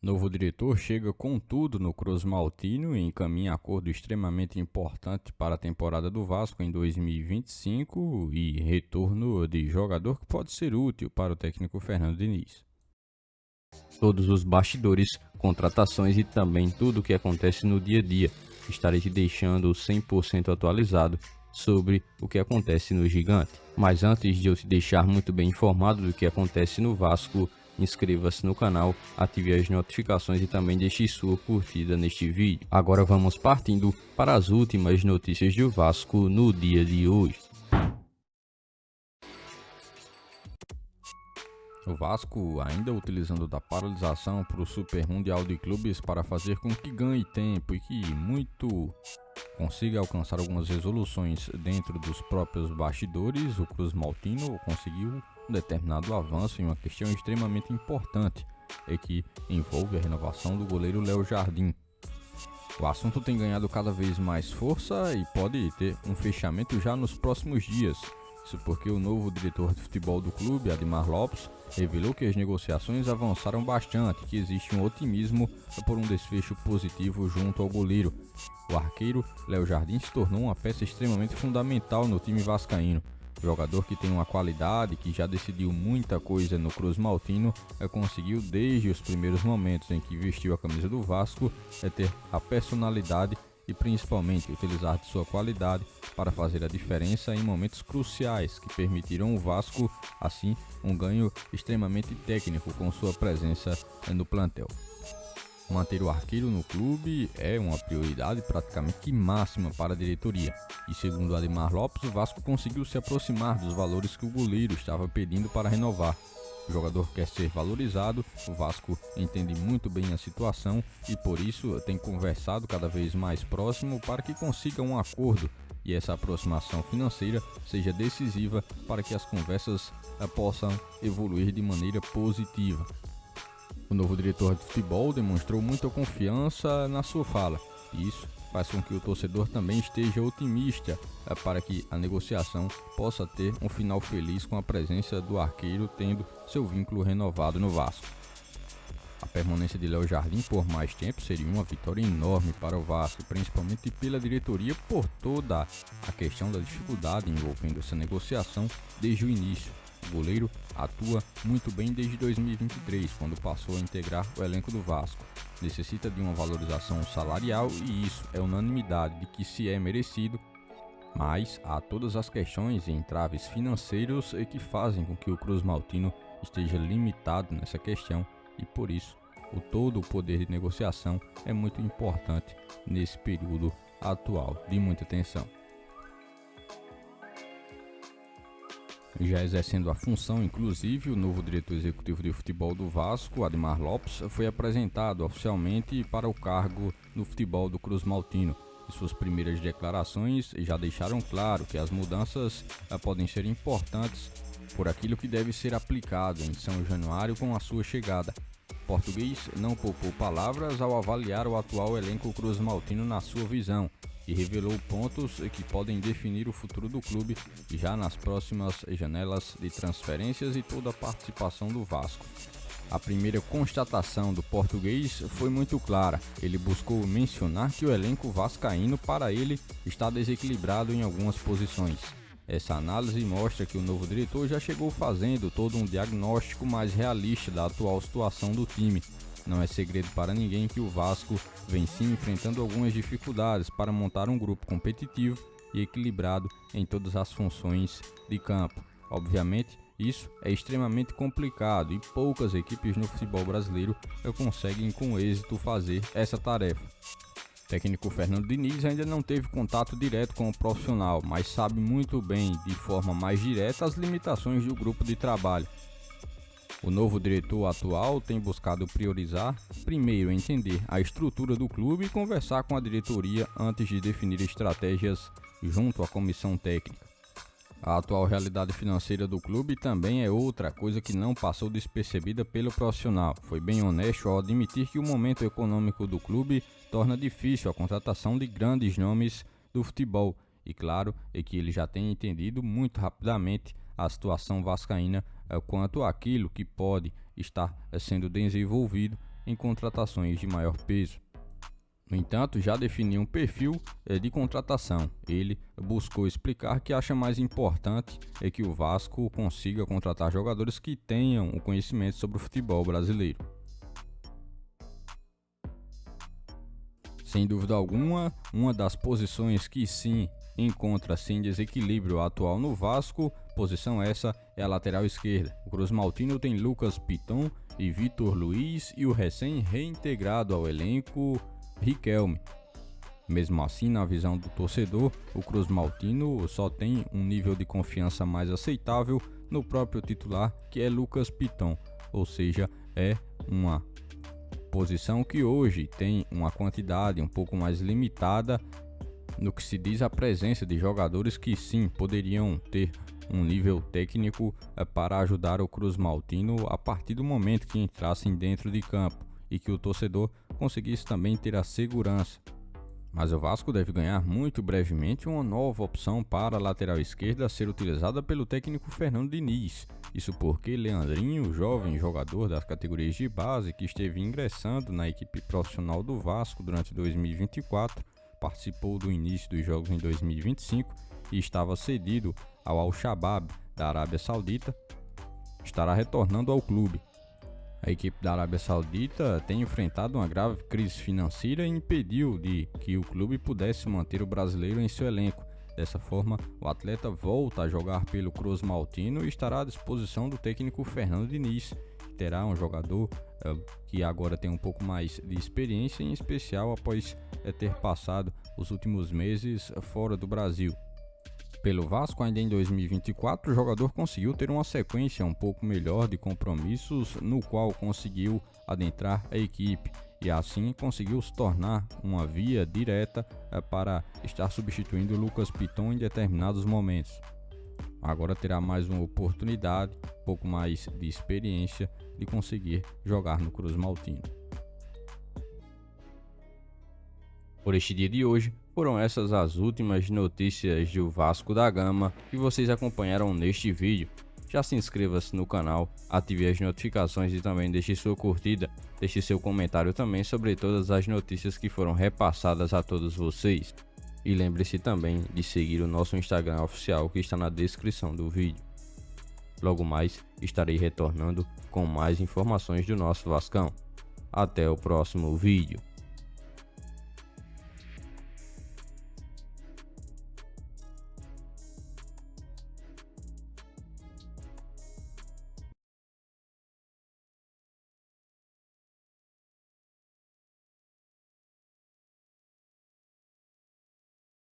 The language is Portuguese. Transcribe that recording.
Novo diretor chega com tudo no Cruz Maltino e encaminha acordo extremamente importante para a temporada do Vasco em 2025 e retorno de jogador que pode ser útil para o técnico Fernando Diniz. Todos os bastidores, contratações e também tudo o que acontece no dia a dia. Estarei te deixando 100% atualizado sobre o que acontece no Gigante. Mas antes de eu te deixar muito bem informado do que acontece no Vasco, inscreva-se no canal, ative as notificações e também deixe sua curtida neste vídeo. Agora vamos partindo para as últimas notícias do Vasco no dia de hoje. O Vasco, ainda utilizando da paralisação para o Super Mundial de Clubes para fazer com que ganhe tempo e que muito consiga alcançar algumas resoluções dentro dos próprios bastidores, o Cruz Maltino conseguiu um determinado avanço em uma questão extremamente importante, que envolve a renovação do goleiro Léo Jardim. O assunto tem ganhado cada vez mais força e pode ter um fechamento já nos próximos dias. Isso porque o novo diretor de futebol do clube, Admar Lopes, revelou que as negociações avançaram bastante e que existe um otimismo por um desfecho positivo junto ao goleiro. O arqueiro Léo Jardim se tornou uma peça extremamente fundamental no time vascaíno. Jogador que tem uma qualidade, que já decidiu muita coisa no Cruz Maltino, conseguiu desde os primeiros momentos em que vestiu a camisa do Vasco ter a personalidade e principalmente utilizar de sua qualidade para fazer a diferença em momentos cruciais que permitiram o Vasco, assim, um ganho extremamente técnico com sua presença no plantel. Manter o arqueiro no clube é uma prioridade praticamente máxima para a diretoria. E segundo Admar Lopes, o Vasco conseguiu se aproximar dos valores que o goleiro estava pedindo para renovar. O jogador quer ser valorizado, o Vasco entende muito bem a situação e por isso tem conversado cada vez mais próximo para que consiga um acordo e essa aproximação financeira seja decisiva para que as conversas possam evoluir de maneira positiva. O novo diretor de futebol demonstrou muita confiança na sua fala, e isso faz com que o torcedor também esteja otimista para que a negociação possa ter um final feliz com a presença do arqueiro tendo seu vínculo renovado no Vasco. A permanência de Léo Jardim por mais tempo seria uma vitória enorme para o Vasco, principalmente pela diretoria por toda a questão da dificuldade envolvendo essa negociação desde o início. O goleiro atua muito bem desde 2023, quando passou a integrar o elenco do Vasco. Necessita de uma valorização salarial e isso é unanimidade de que se é merecido, mas há todas as questões e entraves financeiros que fazem com que o Cruz Maltino esteja limitado nessa questão e por isso todo o poder de negociação é muito importante nesse período atual de muita tensão. Já exercendo a função, inclusive, o novo diretor executivo de futebol do Vasco, Admar Lopes, foi apresentado oficialmente para o cargo no futebol do Cruz Maltino. E suas primeiras declarações já deixaram claro que as mudanças podem ser importantes por aquilo que deve ser aplicado em São Januário com a sua chegada. O português não poupou palavras ao avaliar o atual elenco Cruz Maltino na sua visão e revelou pontos que podem definir o futuro do clube já nas próximas janelas de transferências e toda a participação do Vasco. A primeira constatação do português foi muito clara. Ele buscou mencionar que o elenco vascaíno para ele está desequilibrado em algumas posições. Essa análise mostra que o novo diretor já chegou fazendo todo um diagnóstico mais realista da atual situação do time. Não é segredo para ninguém que o Vasco vem sim enfrentando algumas dificuldades para montar um grupo competitivo e equilibrado em todas as funções de campo. Obviamente, isso é extremamente complicado e poucas equipes no futebol brasileiro conseguem com êxito fazer essa tarefa. O técnico Fernando Diniz ainda não teve contato direto com o profissional, mas sabe muito bem, de forma mais direta, as limitações do grupo de trabalho. O novo diretor atual tem buscado priorizar, primeiro, entender a estrutura do clube e conversar com a diretoria antes de definir estratégias junto à comissão técnica. A atual realidade financeira do clube também é outra coisa que não passou despercebida pelo profissional. Foi bem honesto ao admitir que o momento econômico do clube torna difícil a contratação de grandes nomes do futebol. E claro, é que ele já tem entendido muito rapidamente a situação vascaína quanto àquilo que pode estar sendo desenvolvido em contratações de maior peso. No entanto, já definiu um perfil de contratação. Ele buscou explicar que acha mais importante que o Vasco consiga contratar jogadores que tenham o conhecimento sobre o futebol brasileiro. Sem dúvida alguma, uma das posições que sim encontra-se em desequilíbrio atual no Vasco, posição essa é a lateral esquerda. O Cruz Maltino tem Lucas Piton e Vitor Luiz e o recém-reintegrado ao elenco Riquelme. Mesmo assim, na visão do torcedor, o Cruz Maltino só tem um nível de confiança mais aceitável no próprio titular, que é Lucas Piton, ou seja, é uma posição que hoje tem uma quantidade um pouco mais limitada no que se diz a presença de jogadores que sim poderiam ter um nível técnico para ajudar o Cruz Maltino a partir do momento que entrassem dentro de campo e que o torcedor conseguisse também ter a segurança. Mas o Vasco deve ganhar muito brevemente uma nova opção para a lateral esquerda a ser utilizada pelo técnico Fernando Diniz. Isso porque Leandrinho, jovem jogador das categorias de base que esteve ingressando na equipe profissional do Vasco durante 2024, participou do início dos jogos em 2025 e estava cedido ao Al-Shabaab da Arábia Saudita, estará retornando ao clube. A equipe da Arábia Saudita tem enfrentado uma grave crise financeira e impediu de que o clube pudesse manter o brasileiro em seu elenco. Dessa forma, o atleta volta a jogar pelo Cruz Maltino e estará à disposição do técnico Fernando Diniz, que terá um jogador que agora tem um pouco mais de experiência, em especial após ter passado os últimos meses fora do Brasil. Pelo Vasco, ainda em 2024, o jogador conseguiu ter uma sequência um pouco melhor de compromissos, no qual conseguiu adentrar a equipe e assim conseguiu se tornar uma via direta para estar substituindo Lucas Piton em determinados momentos. Agora terá mais uma oportunidade, um pouco mais de experiência de conseguir jogar no Cruz Maltino. Por este dia de hoje, foram essas as últimas notícias do Vasco da Gama que vocês acompanharam neste vídeo. Já se inscreva-se no canal, ative as notificações e também deixe sua curtida, deixe seu comentário também sobre todas as notícias que foram repassadas a todos vocês. E lembre-se também de seguir o nosso Instagram oficial que está na descrição do vídeo. Logo mais estarei retornando com mais informações do nosso Vascão. Até o próximo vídeo.